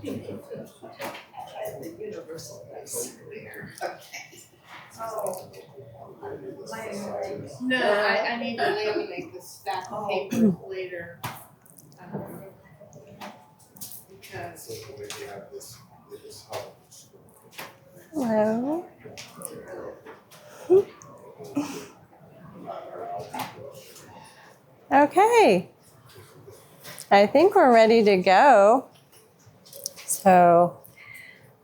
The universal place there. Okay. Oh. No, I need to laminate this stack of paper later. Because Hello. Okay. I think we're ready to go. So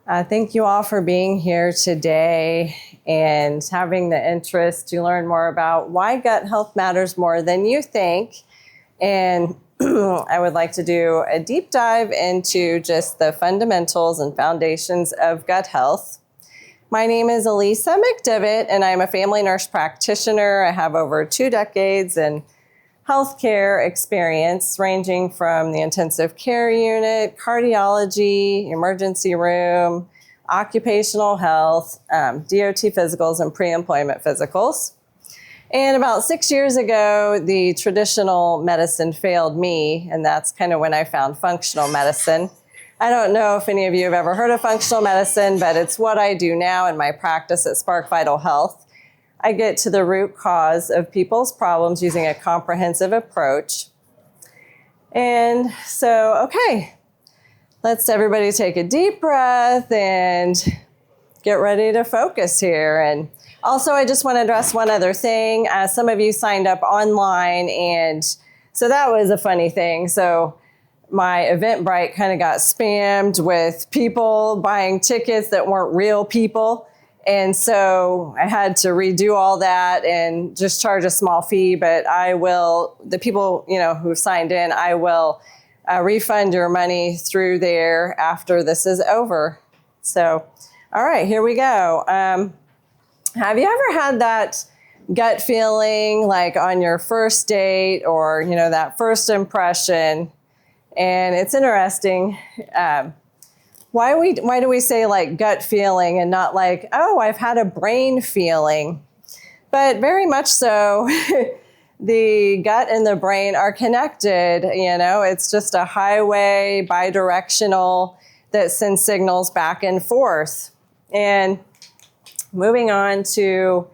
thank you all for being here today and having the interest to learn more about why gut health matters more than you think. And I would like to do a deep dive into just the fundamentals and foundations of gut health. My name is Elisa McDivitt, and I'm a family nurse practitioner. I have over 2 decades in healthcare experience, ranging from the intensive care unit, cardiology, emergency room, occupational health, DOT physicals, and pre-employment physicals. And about 6 years ago, the traditional medicine failed me, and that's kind of when I found functional medicine. I don't know if any of you have ever heard of functional medicine, but it's what I do now in my practice at Spark Vital Health. I get to the root cause of people's problems using a comprehensive approach. And so, okay, let's everybody take a deep breath and get ready to focus here. And also, I just want to address one other thing. Some of you signed up online, and so that was a funny thing. So my Eventbrite kind of got spammed with people buying tickets that weren't real people. And so I had to redo all that and just charge a small fee, but I will, the people, who signed in, I will refund your money through there after this is over. So, all right, here we go. Have you ever had that gut feeling like on your first date or, that first impression? And it's interesting. Why do we say like gut feeling and not like, oh, I've had a brain feeling? But very much so, the gut and the brain are connected. It's just a highway, bidirectional, that sends signals back and forth. And moving on to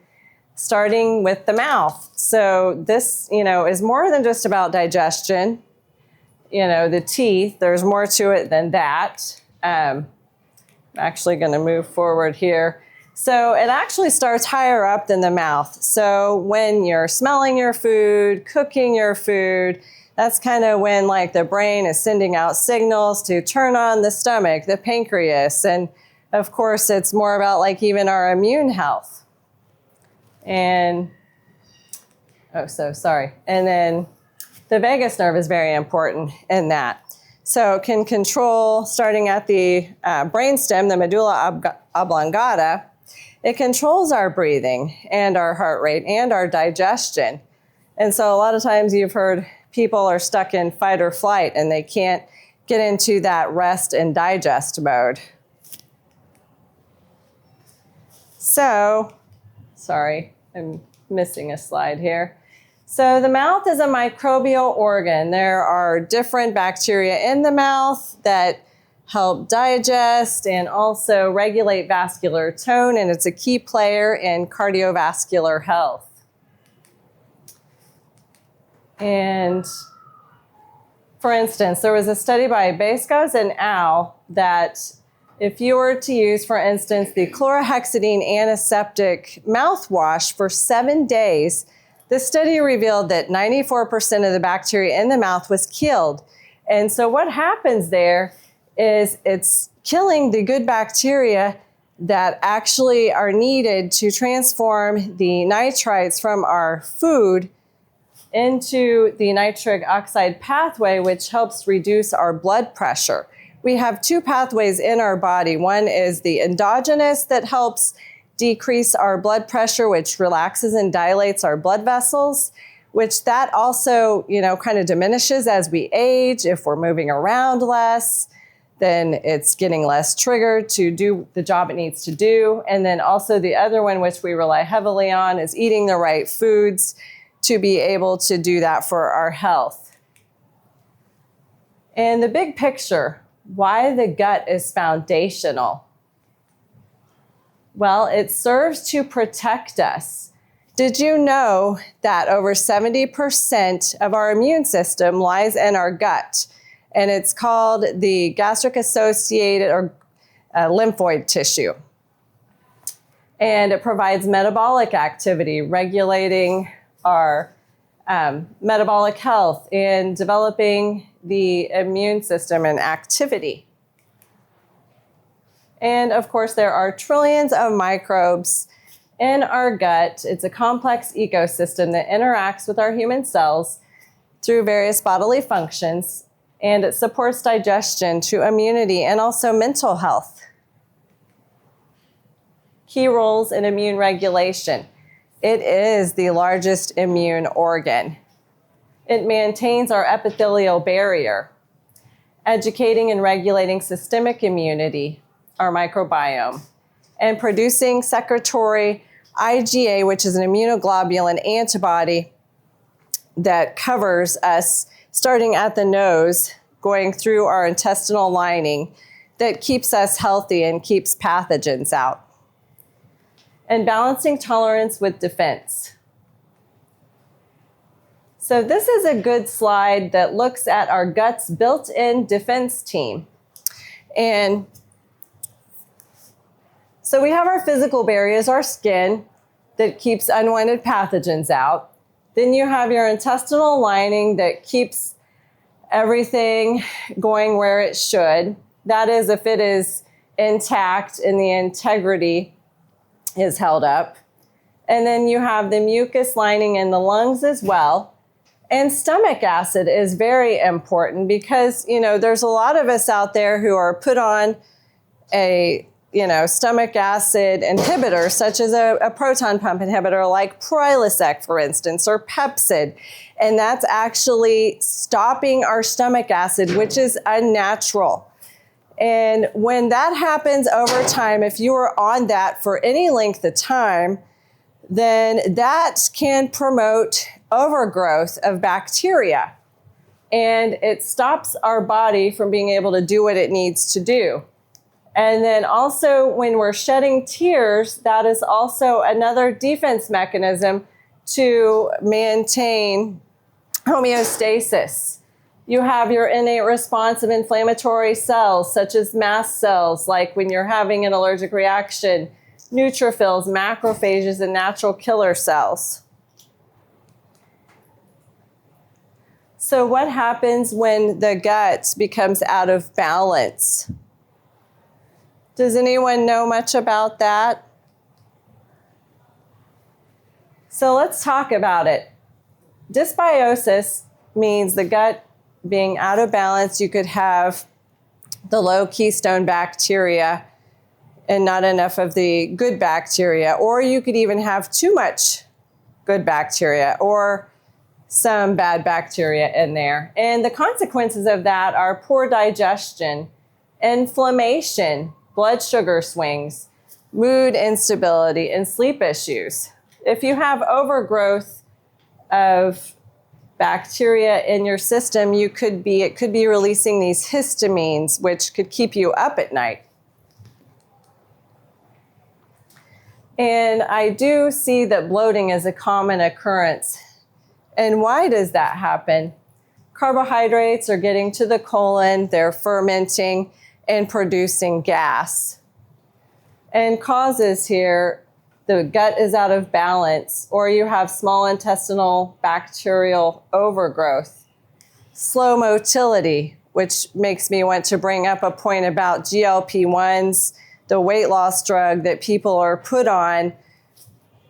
starting with the mouth. So this, is more than just about digestion. The teeth, there's more to it than that. I'm actually going to move forward here. So it actually starts higher up than the mouth. So when you're smelling your food, cooking your food, that's kind of when like the brain is sending out signals to turn on the stomach, the pancreas. And of course, it's more about like even our immune health. And, And then the vagus nerve is very important in that. So it can control, starting at the brainstem, the medulla oblongata, it controls our breathing and our heart rate and our digestion. And so a lot of times you've heard people are stuck in fight or flight and they can't get into that rest and digest mode. So, sorry, I'm missing a slide here. So the mouth is a microbial organ. There are different bacteria in the mouth that help digest and also regulate vascular tone, and it's a key player in cardiovascular health. And for instance, there was a study by Baskos and al. That if you were to use, for instance, the chlorhexidine antiseptic mouthwash for 7 days, the study revealed that 94% of the bacteria in the mouth was killed. And so what happens there is it's killing the good bacteria that actually are needed to transform the nitrites from our food into the nitric oxide pathway, which helps reduce our blood pressure. We have 2 pathways in our body. One is the endogenous that helps decrease our blood pressure, which relaxes and dilates our blood vessels, which that also, kind of diminishes as we age. If we're moving around less, then it's getting less triggered to do the job it needs to do. And then also the other one, which we rely heavily on, is eating the right foods to be able to do that for our health. And the big picture, why the gut is foundational. Well, it serves to protect us. Did you know that over 70% of our immune system lies in our gut? And it's called the gastric-associated or lymphoid tissue. And it provides metabolic activity, regulating our metabolic health and developing the immune system and activity. And of course, there are trillions of microbes in our gut. It's a complex ecosystem that interacts with our human cells through various bodily functions, and it supports digestion to immunity and also mental health. Key roles in immune regulation. It is the largest immune organ. It maintains our epithelial barrier, educating and regulating systemic immunity, our microbiome, and producing secretory IgA, which is an immunoglobulin antibody that covers us starting at the nose, going through our intestinal lining, that keeps us healthy and keeps pathogens out. And balancing tolerance with defense. So this is a good slide that looks at our gut's built-in defense team. And so we have our physical barriers, our skin, that keeps unwanted pathogens out. Then you have your intestinal lining that keeps everything going where it should. That is, if it is intact and the integrity is held up. And then you have the mucus lining in the lungs as well. And stomach acid is very important because, there's a lot of us out there who are put on a stomach acid inhibitor, such as a proton pump inhibitor like Prilosec, for instance, or Pepcid. And that's actually stopping our stomach acid, which is unnatural. And when that happens over time, if you are on that for any length of time, then that can promote overgrowth of bacteria. And it stops our body from being able to do what it needs to do. And then also when we're shedding tears, that is also another defense mechanism to maintain homeostasis. You have your innate response of inflammatory cells, such as mast cells, like when you're having an allergic reaction, neutrophils, macrophages, and natural killer cells. So what happens when the gut becomes out of balance? Does anyone know much about that? So let's talk about it. Dysbiosis means the gut being out of balance. You could have the low keystone bacteria and not enough of the good bacteria, or you could even have too much good bacteria or some bad bacteria in there. And the consequences of that are poor digestion, inflammation, blood sugar swings, mood instability, and sleep issues. If you have overgrowth of bacteria in your system, it could be releasing these histamines, which could keep you up at night. And I do see that bloating is a common occurrence. And why does that happen? Carbohydrates are getting to the colon, they're fermenting and producing gas. And causes here, the gut is out of balance, or you have small intestinal bacterial overgrowth. Slow motility, which makes me want to bring up a point about GLP-1s, the weight loss drug that people are put on.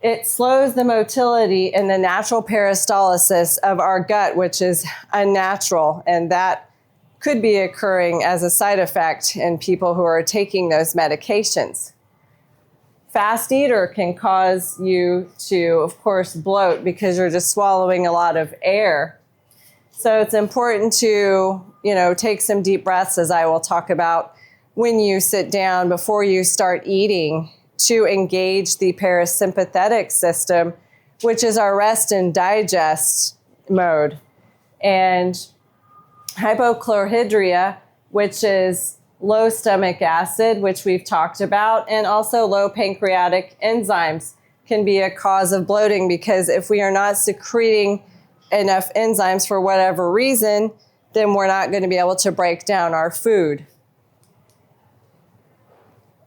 It slows the motility and the natural peristalsis of our gut, which is unnatural, and that could be occurring as a side effect in people who are taking those medications. Fast eater can cause you to, of course, bloat because you're just swallowing a lot of air. So it's important to, take some deep breaths, as I will talk about when you sit down before you start eating, to engage the parasympathetic system, which is our rest and digest mode. And hypochlorhydria, which is low stomach acid, which we've talked about, and also low pancreatic enzymes can be a cause of bloating, because if we are not secreting enough enzymes for whatever reason, then we're not going to be able to break down our food.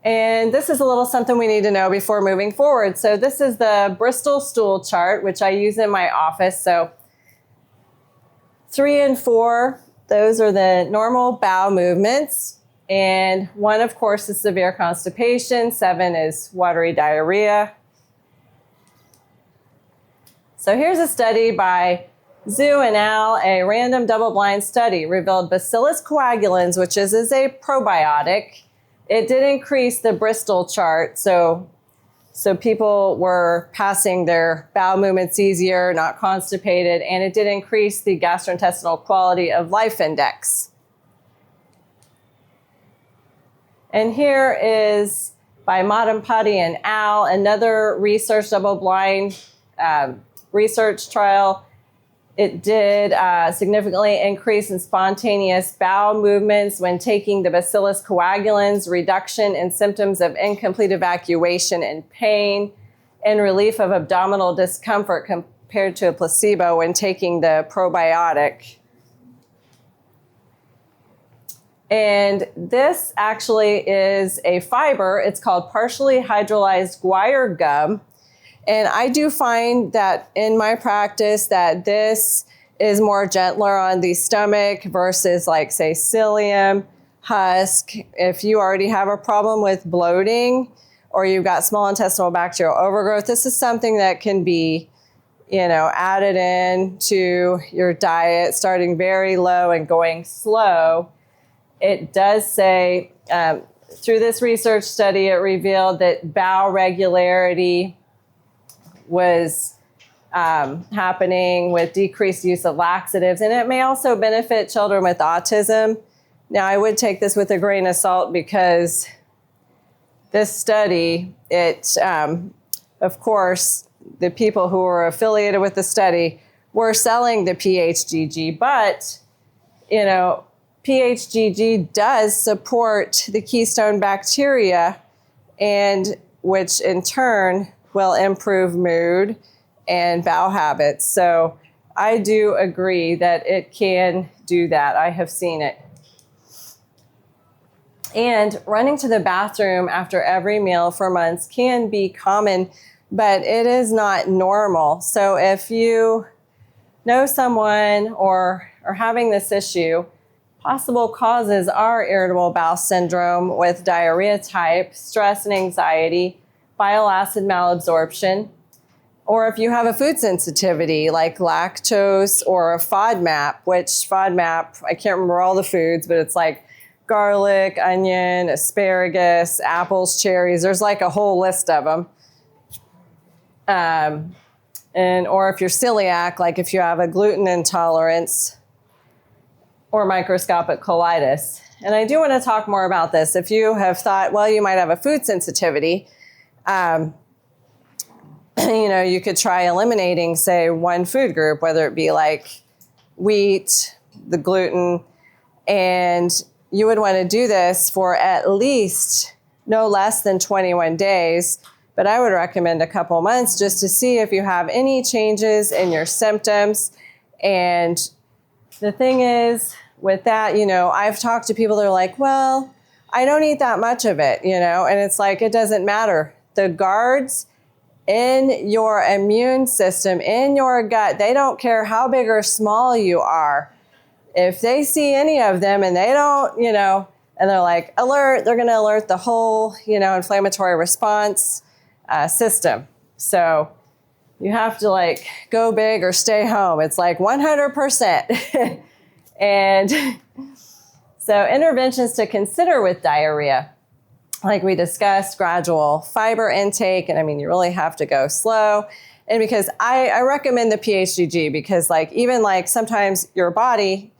And this is a little something we need to know before moving forward. So this is the Bristol stool chart, which I use in my office. So 3 and 4, those are the normal bowel movements. And 1, of course, is severe constipation. 7 is watery diarrhea. So here's a study by Zhu and al. A random double-blind study revealed Bacillus coagulans, which is a probiotic. It did increase the Bristol chart, so people were passing their bowel movements easier, not constipated, and it did increase the gastrointestinal quality of life index. And here is by Madampati and al. Another research double-blind research trial. It did significantly increase in spontaneous bowel movements when taking the Bacillus coagulans, reduction in symptoms of incomplete evacuation and pain, and relief of abdominal discomfort compared to a placebo when taking the probiotic. And this actually is a fiber. It's called partially hydrolyzed guar gum. And I do find that in my practice that this is more gentler on the stomach versus, like, say, psyllium, husk. If you already have a problem with bloating or you've got small intestinal bacterial overgrowth, this is something that can be, added in to your diet, starting very low and going slow. It does say, through this research study, it revealed that bowel regularity was happening with decreased use of laxatives, and it may also benefit children with autism. Now, I would take this with a grain of salt, because this study, of course, the people who were affiliated with the study were selling the PHGG, but, PHGG does support the keystone bacteria, and which in turn will improve mood and bowel habits. So I do agree that it can do that. I have seen it. And running to the bathroom after every meal for months can be common, but it is not normal. So if you know someone or are having this issue, possible causes are irritable bowel syndrome with diarrhea type, stress and anxiety, bile acid malabsorption, or if you have a food sensitivity like lactose or a FODMAP, which FODMAP, I can't remember all the foods, but it's like garlic, onion, asparagus, apples, cherries. There's like a whole list of them. Or if you're celiac, like if you have a gluten intolerance, or microscopic colitis. And I do want to talk more about this. If you have thought, well, you might have a food sensitivity, you could try eliminating, say, one food group, whether it be like wheat, the gluten, and you would want to do this for at least no less than 21 days. But I would recommend a couple months just to see if you have any changes in your symptoms. And the thing is, with that, I've talked to people that are like, well, I don't eat that much of it, and it's like, it doesn't matter. The guards in your immune system, in your gut, they don't care how big or small you are. If they see any of them and they don't, and they're like, alert, they're going to alert the whole, inflammatory response system. So you have to go big or stay home. It's like 100%. And so interventions to consider with diarrhea, like we discussed, gradual fiber intake. And you really have to go slow. And because I recommend the PHGG, because even sometimes your body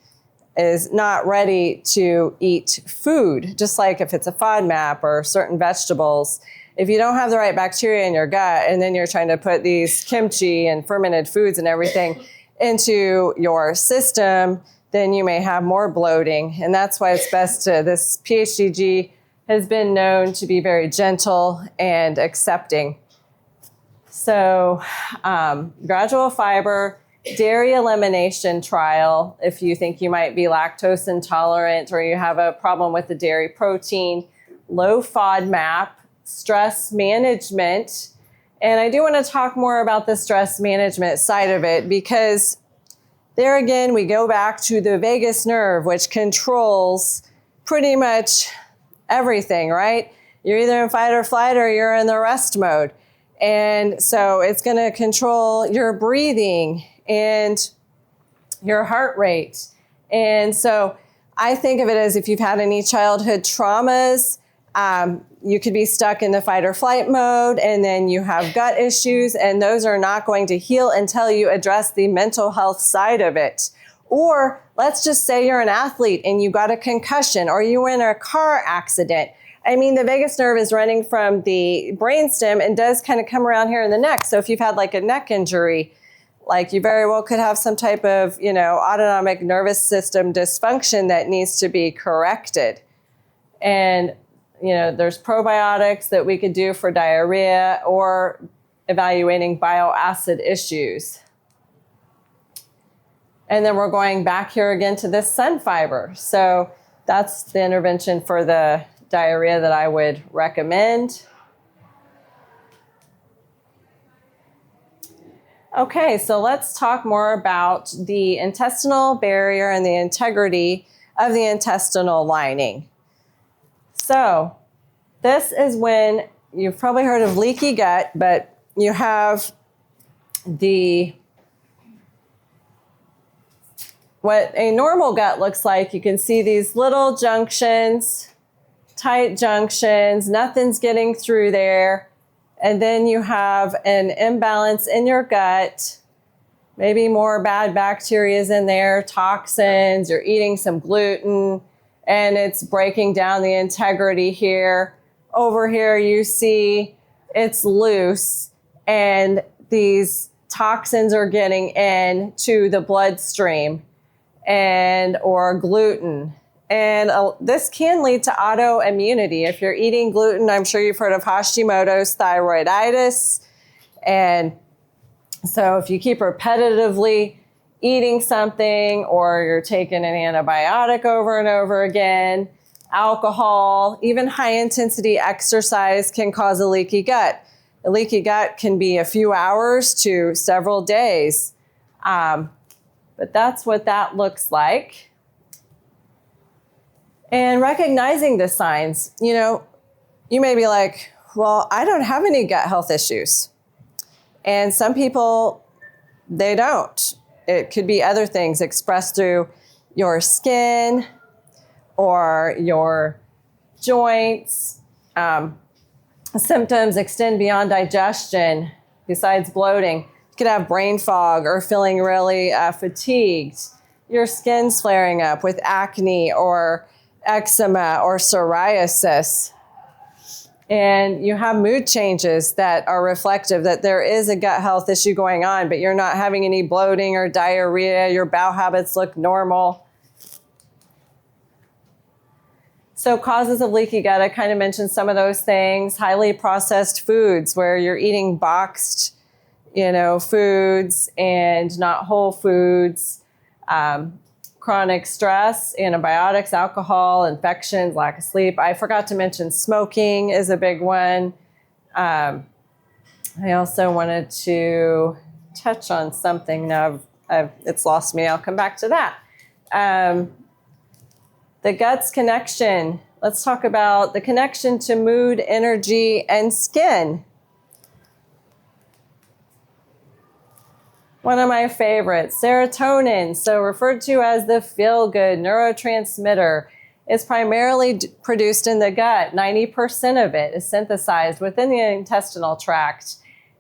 is not ready to eat food, just like if it's a FODMAP or certain vegetables. If you don't have the right bacteria in your gut, and then you're trying to put these kimchi and fermented foods and everything into your system, then you may have more bloating. And that's why it's best to, this PhDG has been known to be very gentle and accepting. So gradual fiber, dairy elimination trial, if you think you might be lactose intolerant or you have a problem with the dairy protein, low FODMAP, stress management. And I do want to talk more about the stress management side of it, because there again, we go back to the vagus nerve, which controls pretty much everything, right? You're either in fight or flight or you're in the rest mode. And so it's going to control your breathing and your heart rate. And so I think of it as if you've had any childhood traumas, you could be stuck in the fight or flight mode, and then you have gut issues, and those are not going to heal until you address the mental health side of it. Or let's just say you're an athlete and you got a concussion or you were in a car accident. I mean, the vagus nerve is running from the brainstem and does kind of come around here in the neck. So if you've had like a neck injury, like you very well could have some type of, autonomic nervous system dysfunction that needs to be corrected. And, there's probiotics that we could do for diarrhea or evaluating bile acid issues. And then we're going back here again to this sun fiber. So that's the intervention for the diarrhea that I would recommend. Okay, so let's talk more about the intestinal barrier and the integrity of the intestinal lining. So this is when you've probably heard of leaky gut, but you have what a normal gut looks like. You can see these little junctions, tight junctions, nothing's getting through there. And then you have an imbalance in your gut, maybe more bad bacteria in there, toxins, you're eating some gluten, and it's breaking down the integrity here. Over here, you see it's loose, and these toxins are getting into the bloodstream or gluten. And this can lead to autoimmunity. If you're eating gluten, I'm sure you've heard of Hashimoto's thyroiditis. And so if you keep repetitively eating something, or you're taking an antibiotic over and over again, alcohol, even high intensity exercise can cause a leaky gut. A leaky gut can be a few hours to several days. But that's what that looks like. And recognizing the signs, you may be like, well, I don't have any gut health issues. And some people, they don't. It could be other things expressed through your skin or your joints. Symptoms extend beyond digestion. Besides bloating, you could have brain fog or feeling really fatigued. Your skin's flaring up with acne or eczema or psoriasis. And you have mood changes that are reflective that there is a gut health issue going on, but you're not having any bloating or diarrhea. Your bowel habits look normal. So causes of leaky gut, I kind of mentioned some of those things. Highly processed foods, where you're eating boxed, foods and not whole foods. Chronic stress, antibiotics, alcohol, infections, lack of sleep. I forgot to mention smoking is a big one. I also wanted to touch on something. Now it's lost me. I'll come back to that. The gut's connection. Let's talk about the connection to mood, energy, and skin. One of my favorites, serotonin, so referred to as the feel-good neurotransmitter, is primarily produced in the gut. 90% of it is synthesized within the intestinal tract.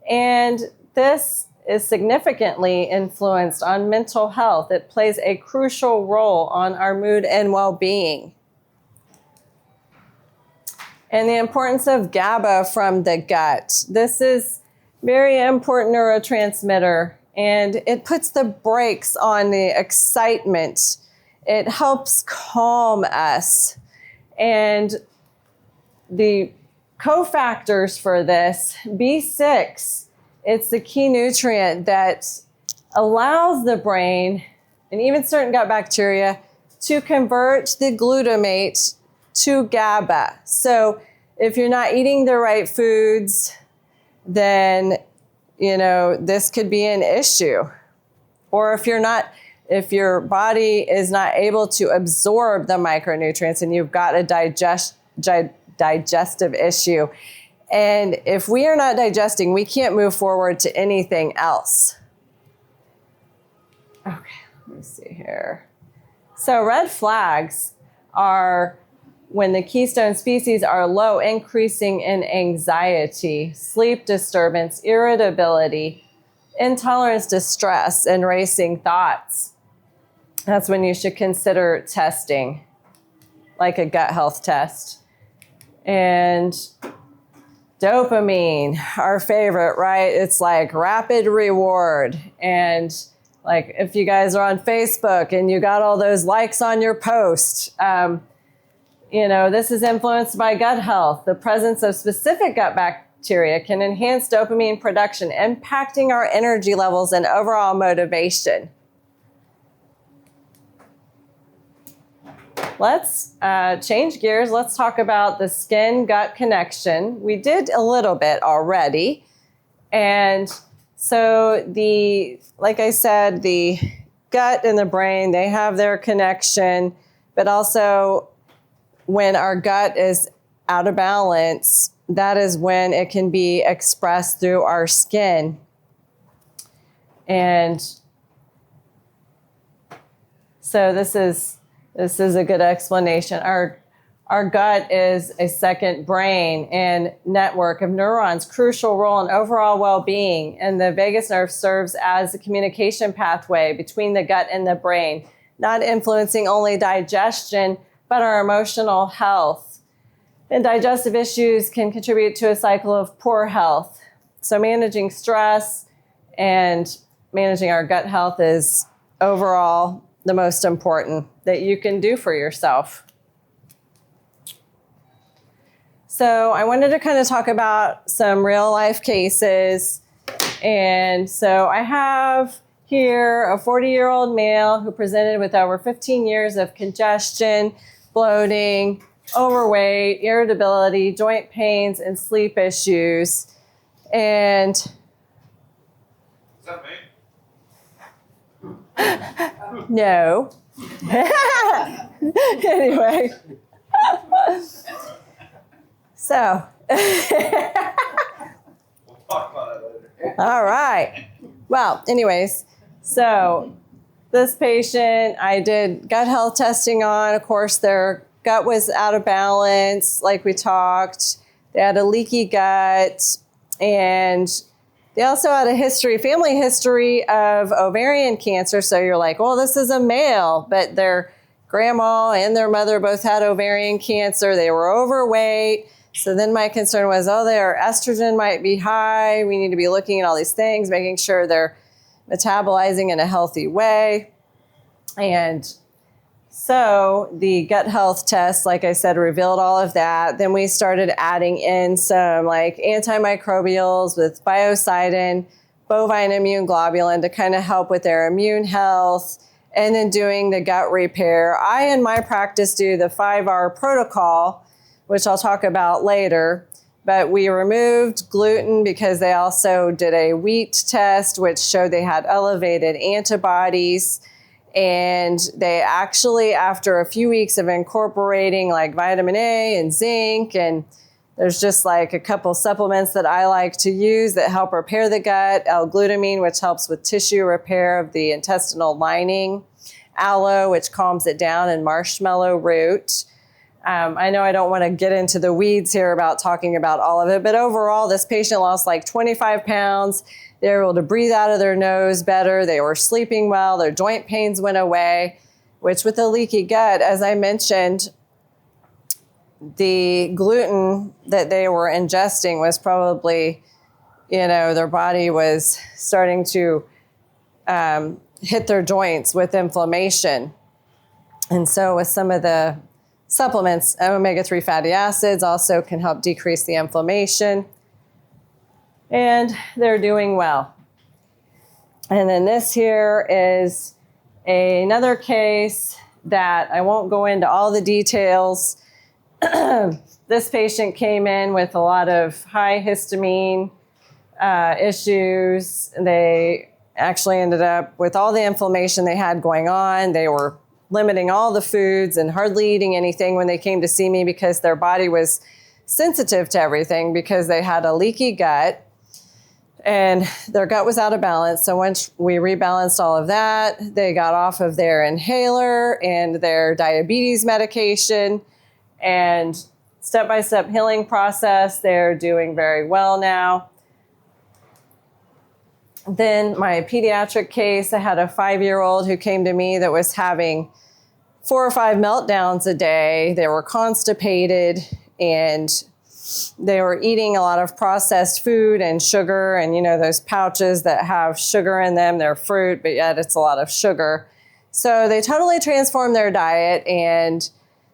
And this is significantly influenced on mental health. It plays a crucial role on our mood and well-being. And the importance of GABA from the gut. This is very important neurotransmitter. And it puts the brakes on the excitement it helps calm us. And the cofactors for this, B6, it's the key nutrient that allows the brain and even certain gut bacteria to convert the glutamate to GABA. So if you're not eating the right foods, then, this could be an issue. Or if your body is not able to absorb the micronutrients and you've got a digestive issue. And if we are not digesting, we can't move forward to anything else. Okay, let me see here. So red flags are when the keystone species are low, increasing in anxiety, sleep disturbance, irritability, intolerance to stress, and racing thoughts. That's when you should consider testing, like a gut health test. And dopamine, our favorite, right? It's like rapid reward. And like if you guys are on Facebook and you got all those likes on your post, this is influenced by gut health. The presence of specific gut bacteria can enhance dopamine production, impacting our energy levels and overall motivation. Let's change gears. Let's talk about the skin-gut connection. We did a little bit already. And so like I said, the gut and the brain, they have their connection, but also when our gut is out of balance, that is when it can be expressed through our skin. And so this is a good explanation. Our gut is a second brain and network of neurons, crucial role in overall well-being. And the vagus nerve serves as a communication pathway between the gut and the brain, not influencing only digestion, but our emotional health. And digestive issues can contribute to a cycle of poor health. So managing stress and managing our gut health is overall the most important that you can do for yourself. So I wanted to kind of talk about some real life cases. And so I have here a 40-year-old male who presented with over 15 years of congestion, bloating, overweight, irritability, joint pains, and sleep issues. And Is that me? no. Anyway. So. We'll talk about it later. All right. Well, anyways, so this patient I did gut health testing on. Of course, their gut was out of balance, like we talked. They had a leaky gut, and they also had a family history of ovarian cancer. So you're like, well, this is a male, but their grandma and their mother both had ovarian cancer. They were overweight. So then my concern was, their estrogen might be high. We need to be looking at all these things, making sure they're metabolizing in a healthy way. And so the gut health test, like I said, revealed all of that. Then we started adding in some like antimicrobials with biocidin, bovine immune globulin to kind of help with their immune health, and then doing the gut repair. I, in my practice, do the 5R protocol, which I'll talk about later. But we removed gluten because they also did a wheat test, which showed they had elevated antibodies. And they actually, after a few weeks of incorporating like vitamin A and zinc, and there's just like a couple supplements that I like to use that help repair the gut, L-glutamine, which helps with tissue repair of the intestinal lining, aloe, which calms it down, and marshmallow root. I know I don't want to get into the weeds here about talking about all of it, but overall, this patient lost like 25 pounds. They were able to breathe out of their nose better. They were sleeping well. Their joint pains went away, which with a leaky gut, as I mentioned, the gluten that they were ingesting was probably, their body was starting to hit their joints with inflammation. And so with some of the supplements, omega-3 fatty acids also can help decrease the inflammation. And they're doing well. And then this here is another case that I won't go into all the details. This patient came in with a lot of high histamine issues. They actually ended up with all the inflammation they had going on. They were limiting all the foods and hardly eating anything when they came to see me because their body was sensitive to everything because they had a leaky gut and their gut was out of balance. So once we rebalanced all of that, they got off of their inhaler and their diabetes medication, and step-by-step healing process. They're doing very well now. Then my pediatric case, I had a 5-year-old who came to me that was having 4 or 5 meltdowns a day. They were constipated and they were eating a lot of processed food and sugar, and you know those pouches that have sugar in them, they're fruit, but yet it's a lot of sugar. So they totally transformed their diet and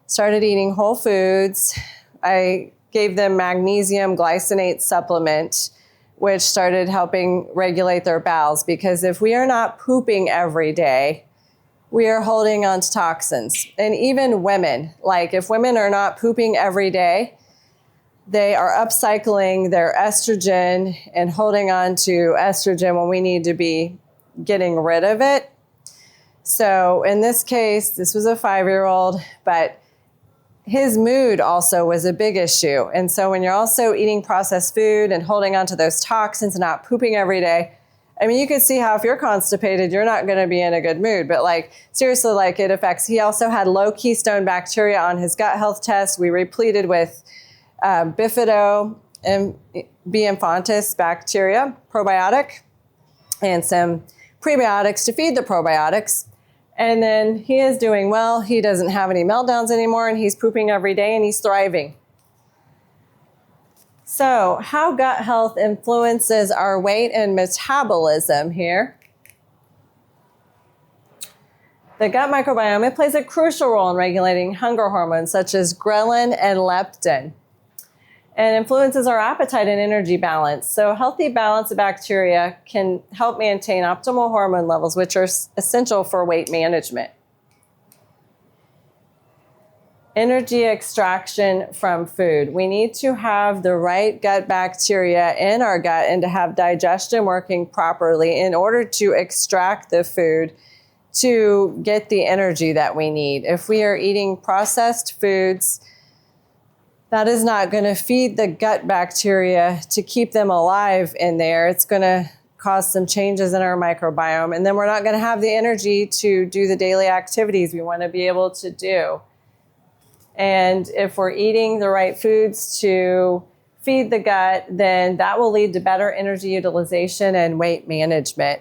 started eating whole foods. I gave them magnesium glycinate supplement, which started helping regulate their bowels, because if we are not pooping every day, we are holding on to toxins. And even women, like if women are not pooping every day, they are upcycling their estrogen and holding on to estrogen when we need to be getting rid of it. So in this case, this was a 5-year-old, but his mood also was a big issue. And so when you're also eating processed food and holding on to those toxins and not pooping every day, I mean, you can see how if you're constipated, you're not going to be in a good mood. But like, seriously, like it affects. He also had low keystone bacteria on his gut health test. We repleted with Bifido and B. infantis bacteria, probiotic, and some prebiotics to feed the probiotics. And then he is doing well. He doesn't have any meltdowns anymore, and he's pooping every day, and he's thriving. So how gut health influences our weight and metabolism here. The gut microbiome, it plays a crucial role in regulating hunger hormones such as ghrelin and leptin, and influences our appetite and energy balance. So a healthy balance of bacteria can help maintain optimal hormone levels, which are essential for weight management. Energy extraction from food. We need to have the right gut bacteria in our gut and to have digestion working properly in order to extract the food to get the energy that we need. If we are eating processed foods, that is not going to feed the gut bacteria to keep them alive in there. It's going to cause some changes in our microbiome, and then we're not going to have the energy to do the daily activities we want to be able to do. And if we're eating the right foods to feed the gut, then that will lead to better energy utilization and weight management.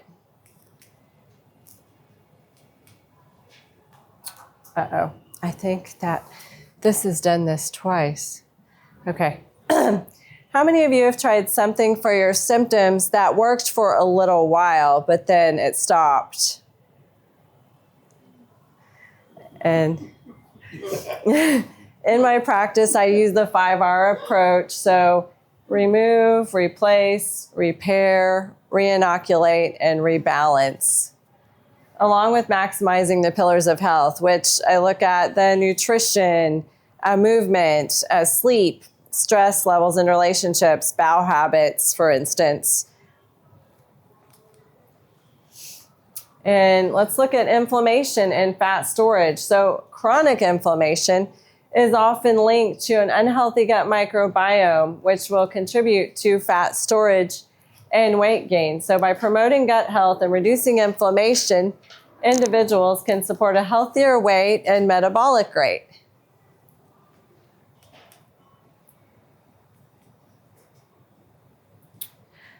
Uh-oh, I think that this has done this twice. Okay. How many of you have tried something for your symptoms that worked for a little while, but then it stopped? And in my practice, I use the 5R approach. So remove, replace, repair, reinoculate, and rebalance, along with maximizing the pillars of health, which I look at the nutrition, movement, sleep, stress levels in relationships, bowel habits, for instance. And let's look at inflammation and fat storage. So chronic inflammation is often linked to an unhealthy gut microbiome, which will contribute to fat storage and weight gain. So by promoting gut health and reducing inflammation, individuals can support a healthier weight and metabolic rate.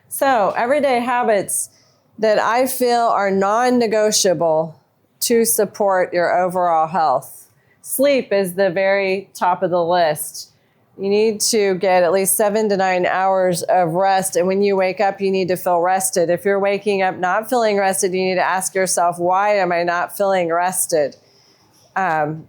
So everyday habits that I feel are non-negotiable to support your overall health. Sleep is the very top of the list. You need to get at least 7 to 9 hours of rest. And when you wake up, you need to feel rested. If you're waking up not feeling rested, you need to ask yourself, why am I not feeling rested? And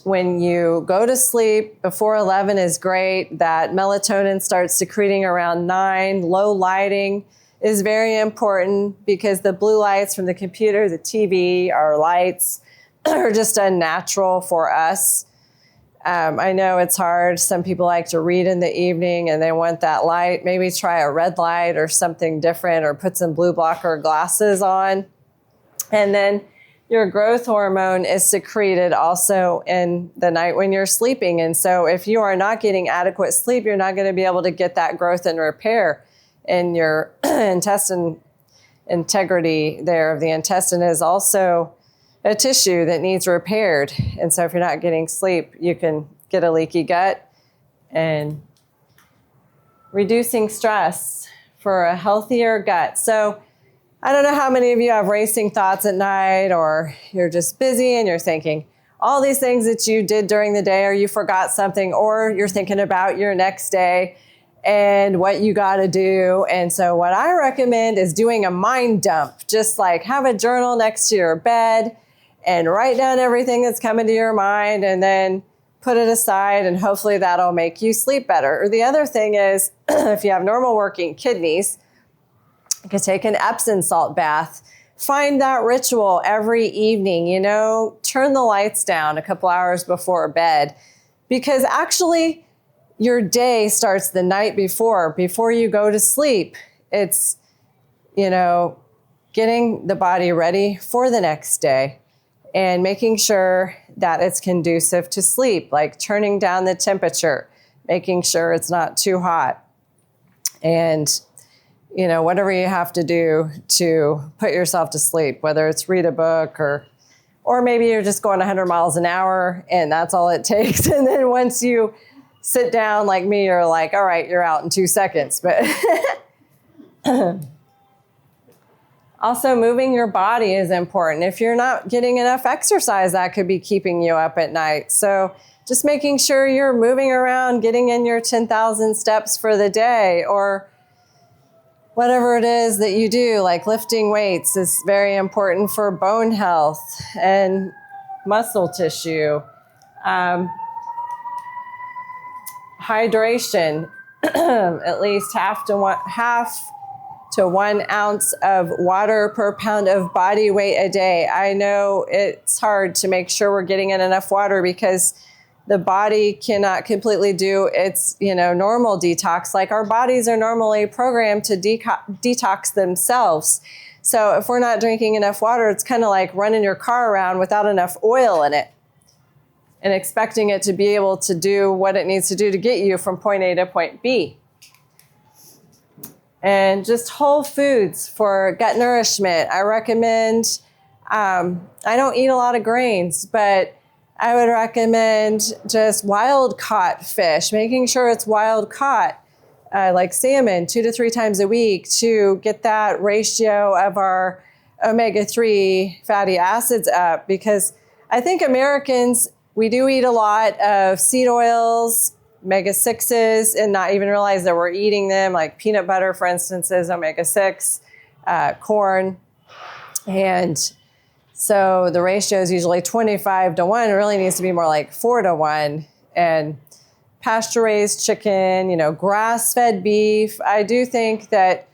when you go to sleep, before 11 is great. That melatonin starts secreting around 9. Low lighting is very important because the blue lights from the computer, the TV, our lights are just unnatural for us. I know it's hard. Some people like to read in the evening and they want that light. Maybe try a red light or something different, or put some blue blocker glasses on. And then your growth hormone is secreted also in the night when you're sleeping. And so if you are not getting adequate sleep, you're not going to be able to get that growth and repair in your intestine. Integrity there of the intestine is also a tissue that needs repaired. And so if you're not getting sleep, you can get a leaky gut. And reducing stress for a healthier gut. So I don't know how many of you have racing thoughts at night, or you're just busy and you're thinking all these things that you did during the day, or you forgot something, or you're thinking about your next day and what you got to do. And so what I recommend is doing a mind dump. Just like have a journal next to your bed and write down everything that's coming to your mind, and then put it aside, and hopefully that'll make you sleep better. Or the other thing is, if you have normal working kidneys, you can take an Epsom salt bath. Find that ritual every evening, turn the lights down a couple hours before bed, because actually your day starts the night before you go to sleep. It's, getting the body ready for the next day and making sure that it's conducive to sleep, like turning down the temperature, making sure it's not too hot. And whatever you have to do to put yourself to sleep, whether it's read a book or maybe you're just going 100 miles an hour and that's all it takes. And then once you sit down like me, you're like, all right, you're out in 2 seconds. But also moving your body is important. If you're not getting enough exercise, that could be keeping you up at night. So just making sure you're moving around, getting in your 10,000 steps for the day, or whatever it is that you do, like lifting weights is very important for bone health and muscle tissue. Hydration, at least half to 1 ounce of water per pound of body weight a day. I know it's hard to make sure we're getting in enough water because the body cannot completely do its, normal detox. Like our bodies are normally programmed to detox themselves. So if we're not drinking enough water, it's kind of like running your car around without enough oil in it and expecting it to be able to do what it needs to do to get you from point A to point B. And just whole foods for gut nourishment. I recommend, I don't eat a lot of grains, but I would recommend just wild caught fish, making sure it's wild caught, like salmon 2 to 3 times a week, to get that ratio of our omega-3 fatty acids up. Because I think Americans, we do eat a lot of seed oils, omega-6s, and not even realize that we're eating them. Like peanut butter, for instance, is omega-6, corn. And so the ratio is usually 25 to 1. It really needs to be more like 4 to 1. And pasture-raised chicken, grass-fed beef. I do think that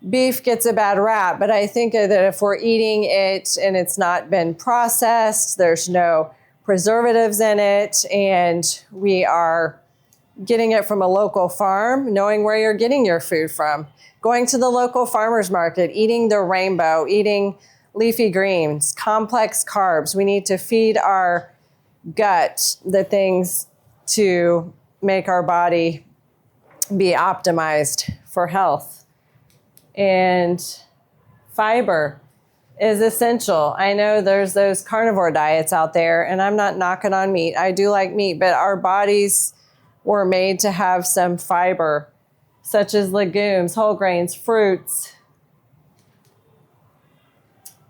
beef gets a bad rap, but I think that if we're eating it and it's not been processed, there's no preservatives in it, and we are getting it from a local farm, knowing where you're getting your food from, going to the local farmer's market, eating the rainbow, eating leafy greens, complex carbs. We need to feed our gut the things to make our body be optimized for health. And fiber is essential. I know there's those carnivore diets out there, and I'm not knocking on meat. I do like meat, but our bodies were made to have some fiber, such as legumes, whole grains, fruits,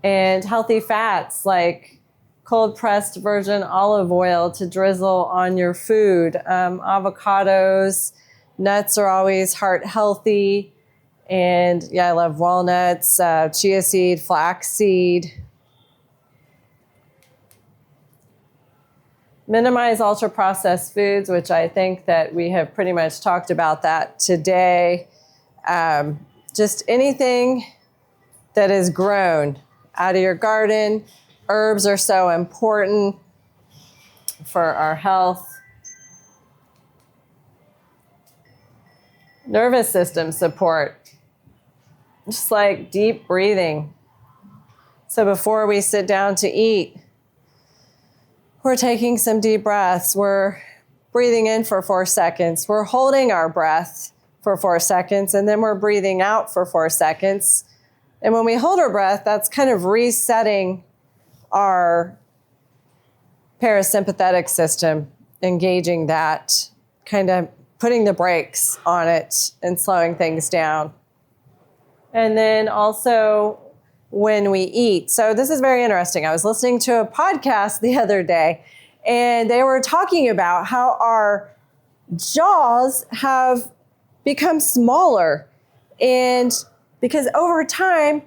and healthy fats like cold pressed virgin olive oil to drizzle on your food. Avocados, nuts are always heart healthy. And yeah, I love walnuts, chia seed, flax seed. Minimize ultra-processed foods, which I think that we have pretty much talked about that today. Just anything that is grown out of your garden. Herbs are so important for our health. Nervous system support, just like deep breathing. So before we sit down to eat, we're taking some deep breaths. We're breathing in for 4 seconds. We're holding our breath for 4 seconds, and then we're breathing out for 4 seconds. And when we hold our breath, that's kind of resetting our parasympathetic system, engaging that, kind of putting the brakes on it and slowing things down. And then also when we eat. So this is very interesting. I was listening to a podcast the other day, and they were talking about how our jaws have become smaller. And because over time,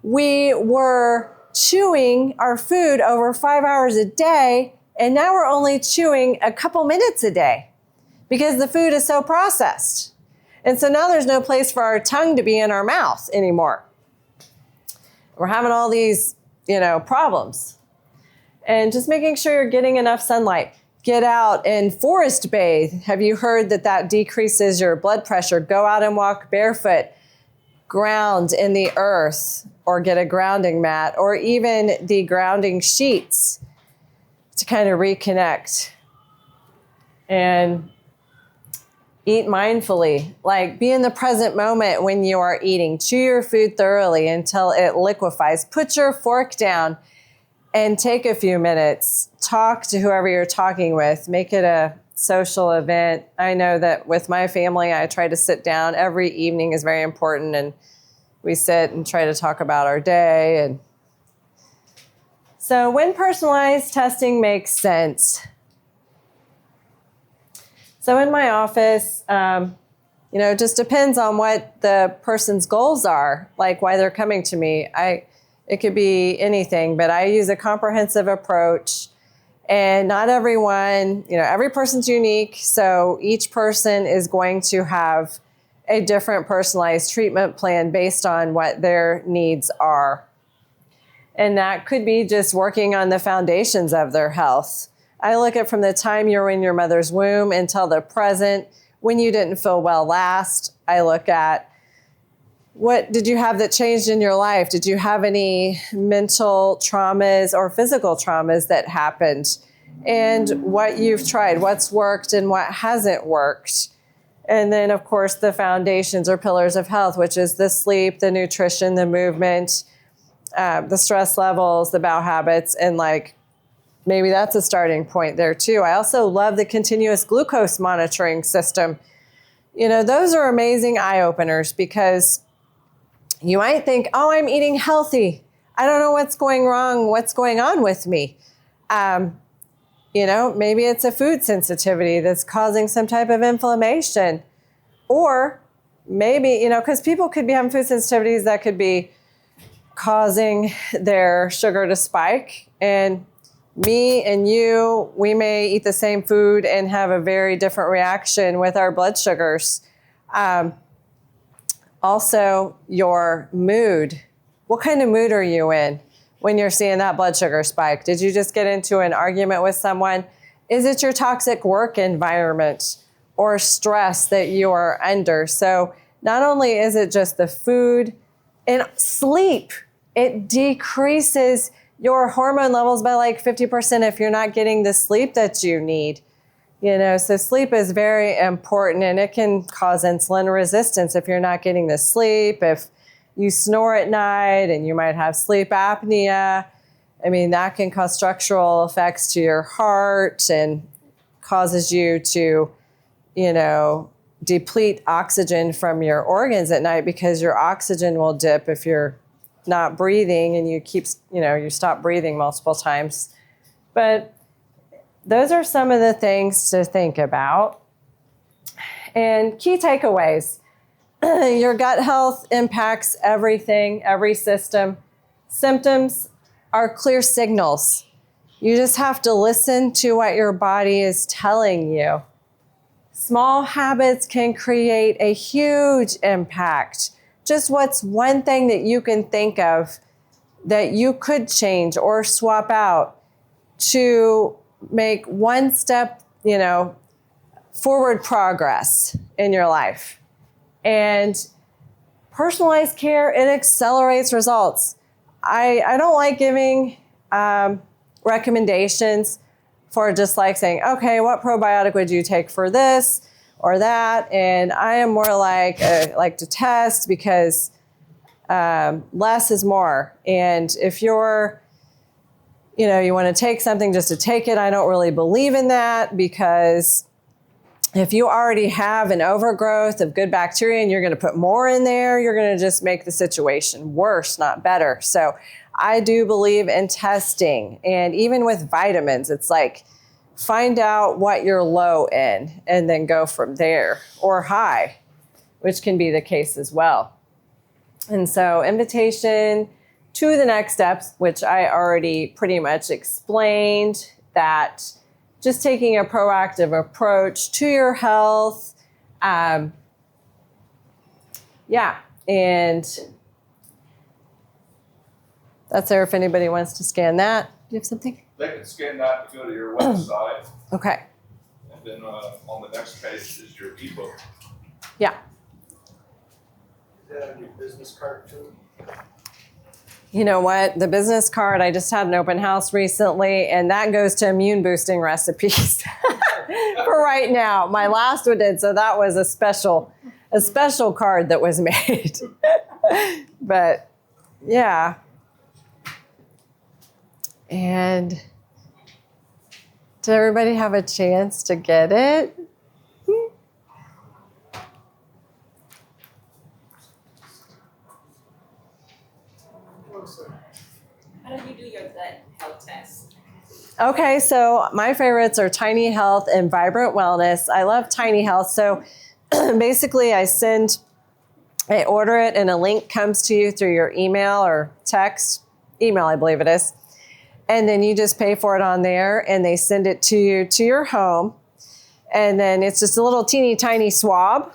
we were chewing our food over 5 hours a day, and now we're only chewing a couple minutes a day because the food is so processed. And so now there's no place for our tongue to be in our mouth anymore. We're having all these, problems. And just making sure you're getting enough sunlight. Get out and forest bathe. Have you heard that decreases your blood pressure? Go out and walk barefoot. Ground in the earth, or get a grounding mat, or even the grounding sheets to kind of reconnect. And eat mindfully, like be in the present moment when you are eating. Chew your food thoroughly until it liquefies. Put your fork down and take a few minutes. Talk to whoever you're talking with. Make it a social event. I know that with my family, I try to sit down. Every evening is very important, and we sit and try to talk about our day. And so when personalized testing makes sense. So in my office, it just depends on what the person's goals are, like why they're coming to me. It could be anything, but I use a comprehensive approach, and not everyone, every person's unique. So each person is going to have a different personalized treatment plan based on what their needs are. And that could be just working on the foundations of their health. I look at from the time you were in your mother's womb until the present, when you didn't feel well last. I look at what did you have that changed in your life? Did you have any mental traumas or physical traumas that happened? And what you've tried, what's worked and what hasn't worked. And then, of course, the foundations or pillars of health, which is the sleep, the nutrition, the movement, the stress levels, the bowel habits, and maybe that's a starting point there too. I also love the continuous glucose monitoring system. Those are amazing eye openers because you might think, oh, I'm eating healthy. I don't know what's going wrong. What's going on with me? Maybe it's a food sensitivity that's causing some type of inflammation. Or maybe, because people could be having food sensitivities that could be causing their sugar to spike. And me and you, we may eat the same food and have a very different reaction with our blood sugars. Also, your mood. What kind of mood are you in when you're seeing that blood sugar spike? Did you just get into an argument with someone? Is it your toxic work environment or stress that you are under? So not only is it just the food and sleep, it decreases your hormone levels by 50% if you're not getting the sleep that you need. So sleep is very important, and it can cause insulin resistance if you're not getting the sleep. If you snore at night and you might have sleep apnea, that can cause structural effects to your heart and causes you to, deplete oxygen from your organs at night because your oxygen will dip if you're not breathing and you stop breathing multiple times. But those are some of the things to think about. And key takeaways. Your gut health impacts everything, every system. Symptoms are clear signals. You just have to listen to what your body is telling you. Small habits can create a huge impact. Just what's one thing that you can think of that you could change or swap out to make one step, forward progress in your life. And personalized care, it accelerates results. I don't like giving recommendations for just like saying, okay, what probiotic would you take for this or that? And I am more like to test because less is more. And if you're, you want to take something just to take it, I don't really believe in that, because if you already have an overgrowth of good bacteria and you're going to put more in there, you're going to just make the situation worse, not better. So I do believe in testing. And even with vitamins, it's like, find out what you're low in and then go from there, or high, which can be the case as well. And so invitation to the next steps, which I already pretty much explained, that just taking a proactive approach to your health. And that's there if anybody wants to scan that. Do you have something? They can scan that to go to your website, Okay. and then on the next page is your ebook. Yeah. Is that on your business card too? You know what? The business card, I just had an open house recently, and that goes to immune boosting recipes for right now. My last one did, so that was a special card that was made. But yeah. And did everybody have a chance to get it? How do you do your gut health test? Okay, so my favorites are Tiny Health and Vibrant Wellness. I love Tiny Health. So basically I order it and a link comes to you through your email or text, email I believe it is. And then you just pay for it on there and they send it to you to your home. And then it's just a little teeny tiny swab,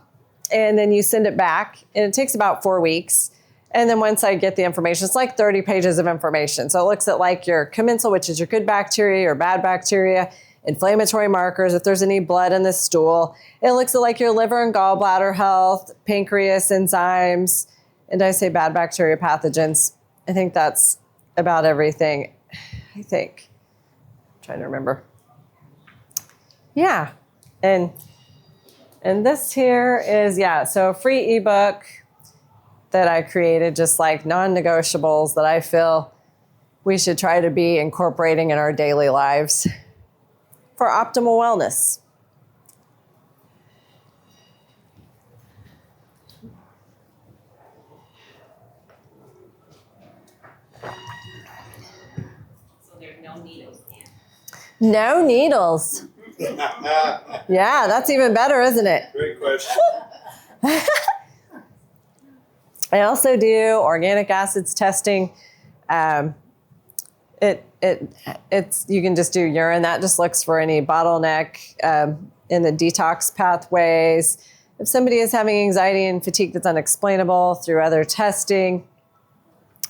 and then you send it back, and it takes about 4 weeks. And then once I get the information, it's like 30 pages of information. So it looks at like your commensal, which is your good bacteria or bad bacteria, inflammatory markers, if there's any blood in the stool. It looks at like your liver and gallbladder health, pancreas enzymes, and I say bad bacteria pathogens. I think that's about everything. I'm trying to remember. Yeah. And this here is, so a free ebook that I created, just like non-negotiables that I feel we should try to be incorporating in our daily lives for optimal wellness. So there's no needles in. No needles. Yeah, that's even better, isn't it? Great question. I also do organic acids testing. It's you can just do urine. That just looks for any bottleneck in the detox pathways. If somebody is having anxiety and fatigue that's unexplainable through other testing,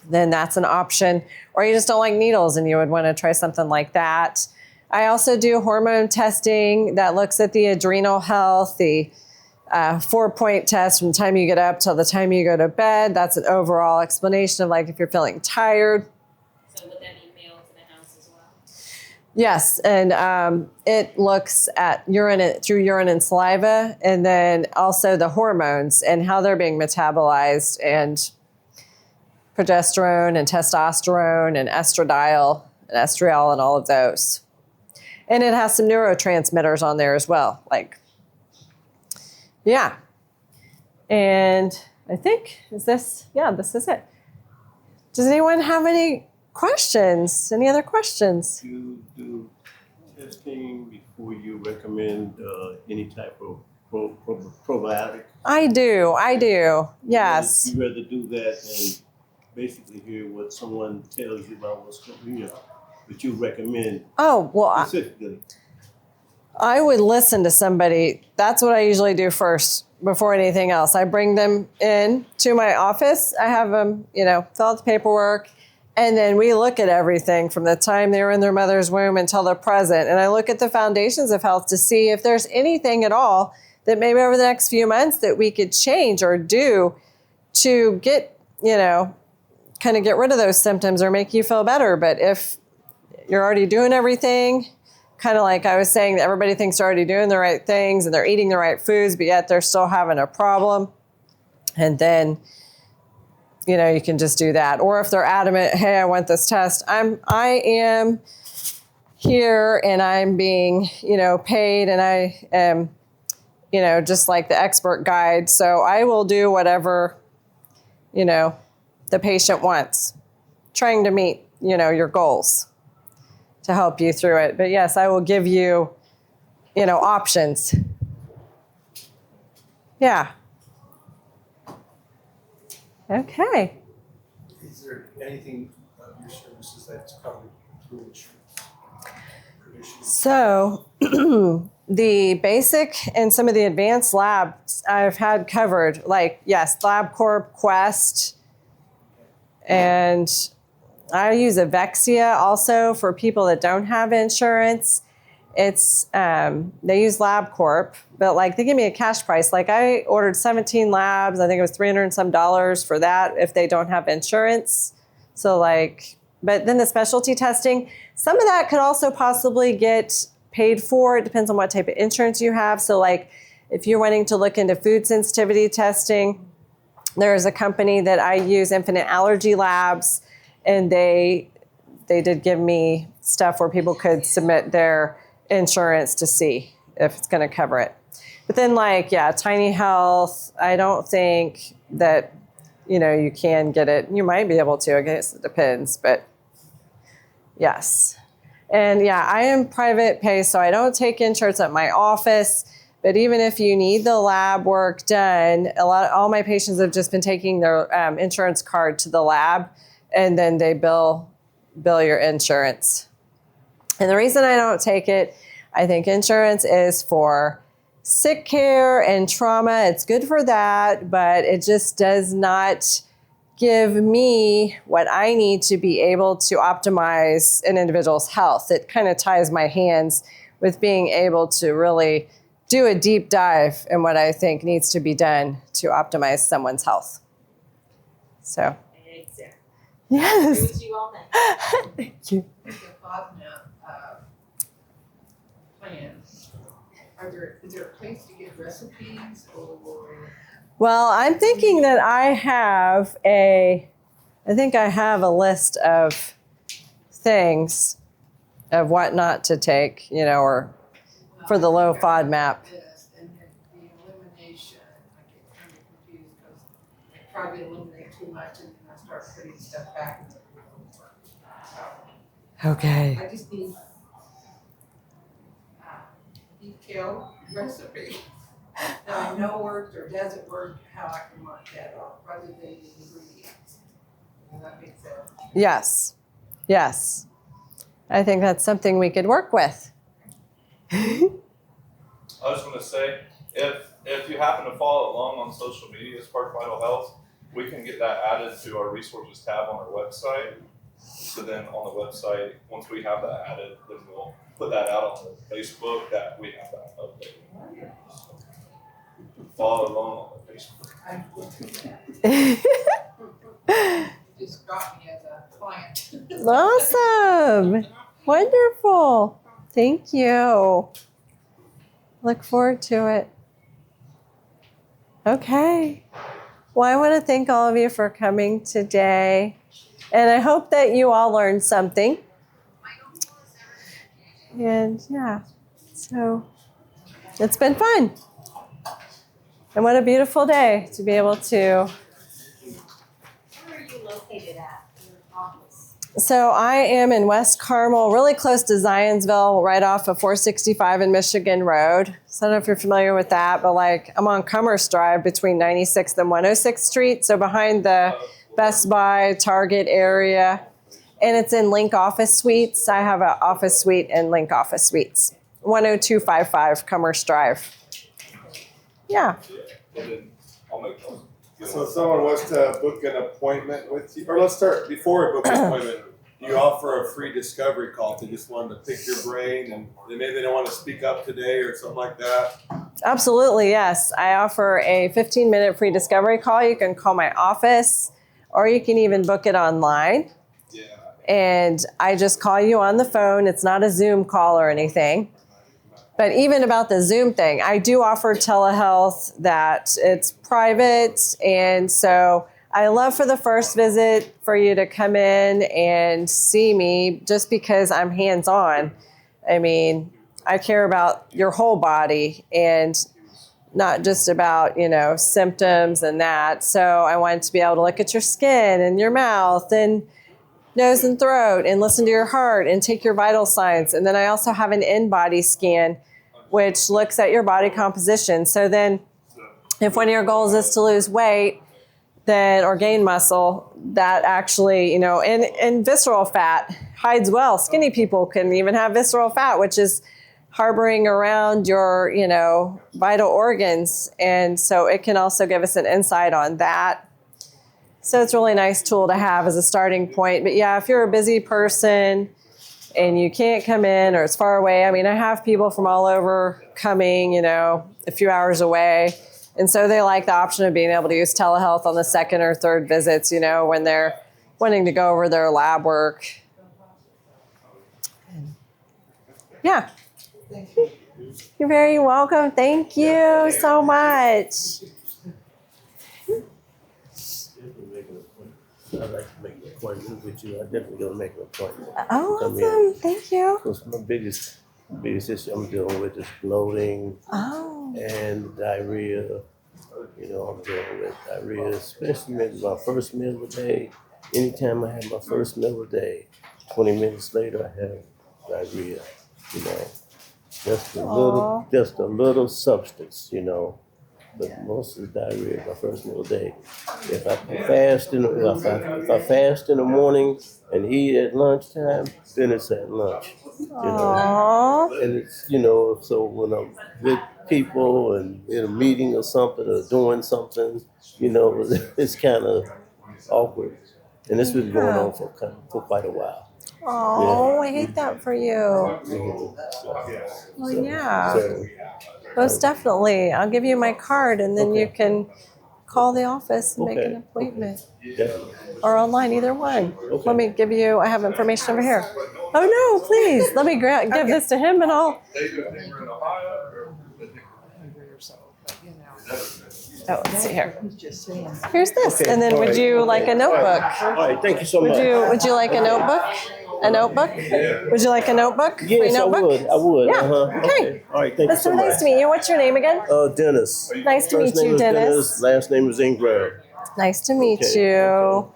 then that's an option. Or you just don't like needles and you would want to try something like that. I also do hormone testing that looks at the adrenal health, the 4-point test from the time you get up till the time you go to bed. That's an overall explanation of like if you're feeling tired. So would that be mailed to the house as well? Yes, and it looks at through urine and saliva, and then also the hormones and how they're being metabolized, and progesterone and testosterone and estradiol and estriol and all of those. And it has some neurotransmitters on there as well, yeah. And I think, this is it. Does anyone have any questions? Any other questions? You do testing before you recommend any type of probiotic? I do. Yes. You'd rather do that than basically hear what someone tells you about what's going on. But you recommend Oh, well, specifically. I would listen to somebody. That's what I usually do first before anything else. I bring them in to my office. I have them, fill out the paperwork. And then we look at everything from the time they were in their mother's womb until they're present. And I look at the foundations of health to see if there's anything at all that maybe over the next few months that we could change or do to get, kind of get rid of those symptoms or make you feel better. But if you're already doing everything, kind of like I was saying, that everybody thinks they're already doing the right things and they're eating the right foods, but yet they're still having a problem. And then, you can just do that. Or if they're adamant, hey, I want this test. I am here and I'm being, paid, and I am, just like the expert guide. So I will do whatever, the patient wants, trying to meet, your goals to help you through it. But yes, I will give you, options. Yeah. Okay. Is there anything of your services that's covered through insurance? Traditional? So the basic and some of the advanced labs I've had covered, like, yes, LabCorp, Quest, and I use Avexia also for people that don't have insurance. It's, they use LabCorp, but like they give me a cash price. Like I ordered 17 labs. I think it was $300 and some for that if they don't have insurance. So but then the specialty testing, some of that could also possibly get paid for. It depends on what type of insurance you have. So like if you're wanting to look into food sensitivity testing, there's a company that I use, Infinite Allergy Labs, and they did give me stuff where people could submit their insurance to see if it's going to cover it. But then Tiny Health, I don't think that, you can get it. You might be able to, I guess it depends, but yes. And I am private pay, so I don't take insurance at my office. But even if you need the lab work done, all my patients have just been taking their insurance card to the lab, and then they bill your insurance. And the reason I don't take it, I think insurance is for sick care and trauma. It's good for that, but it just does not give me what I need to be able to optimize an individual's health. It kind of ties my hands with being able to really do a deep dive in what I think needs to be done to optimize someone's health. So, Exactly. yes. Agree with you on that. Thank you. With the FODMAP plan, is there a place to get recipes or? Well, I'm thinking that I have a list of things of what not to take, or for the low FODMAP. And then the elimination, I get kind of confused because I probably eliminate too much and then I start putting stuff back. Okay. I just need detailed recipe that I know works or doesn't work, how I can mark that off rather than the ingredients. Does that make sense? Yes. Yes. I think that's something we could work with. I was gonna say, if you happen to follow along on social media, Spark Vital Health, we can get that added to our resources tab on our website. So then on the website, once we have that added, then we'll put that out on the Facebook that we have that updated. So follow along on the Facebook. I will do that. Just got me as a client. Awesome. Wonderful. Thank you. Look forward to it. Okay. Well, I want to thank all of you for coming today. And I hope that you all learned something. And so it's been fun. And what a beautiful day to be able to. Where are you located at, your office? So I am in West Carmel, really close to Zionsville, right off of 465 and Michigan Road. So I don't know if you're familiar with that, but I'm on Commerce Drive between 96th and 106th Street. So behind the Best Buy, Target area. And it's in Link Office Suites. I have an office suite in Link Office Suites, 10255 Commerce Drive. Yeah. And then I'll make those. So if someone wants to book an appointment with you, or let's start before we book an appointment. Do you offer a free discovery call if they just wanted to pick your brain and maybe they don't want to speak up today or something like that? Absolutely, yes. I offer a 15-minute free discovery call. You can call my office, or you can even book it online. Yeah. And I just call you on the phone. It's not a Zoom call or anything. But even about the Zoom thing, I do offer telehealth that it's private. And so I love for the first visit for you to come in and see me just because I'm hands-on. I mean, I care about your whole body and not just about, symptoms and that. So I wanted to be able to look at your skin and your mouth and nose and throat and listen to your heart and take your vital signs. And then I also have an in-body scan, which looks at your body composition. So then if one of your goals is to lose weight, then or gain muscle, that actually, and visceral fat hides well. Skinny people can even have visceral fat, which is harboring around your, vital organs. And so it can also give us an insight on that. So it's a really nice tool to have as a starting point. But yeah, if you're a busy person and you can't come in or it's far away, I have people from all over coming, a few hours away. And so they like the option of being able to use telehealth on the second or third visits, when they're wanting to go over their lab work. Yeah. Thank you. You're very welcome. Thank you so much. I'd like to make an appointment with you. I definitely gonna make an appointment. Oh, Come in. awesome. Thank you. Because my biggest issue I'm dealing with is bloating Oh. and diarrhea. I'm dealing with diarrhea, especially maybe my first meal of the day. Anytime I have my first meal of the day, 20 minutes later I have diarrhea. Just a little substance. But most of the diarrhea is my first meal of the day. If I fast if I fast in the morning and eat at lunchtime, then it's at lunch. Aww. And it's so when I'm with people and in a meeting or something or doing something, it's kind of awkward. And this has been going on for quite a while. Oh, I hate that for you. Well, yeah. So, Most definitely. I'll give you my card and then you can call the office and make an appointment. definitely. Or online, either one. Let me give you, I have information over here. Oh no, please. Let me give this to him and I'll. They do a thing in Ohio or? Oh, let's see here. He's just saying. Here's this. Okay, And then all would right. you like a notebook? All right, thank you so much. Would you like a notebook? A notebook? Would you like a notebook? Free Yes, notebook? I would. Yeah, Okay. All right, thank you That's so so much. nice to meet you. What's your name again? Dennis. Nice to First meet name you, is Dennis. Last name is Ingram. Nice to meet Okay, you.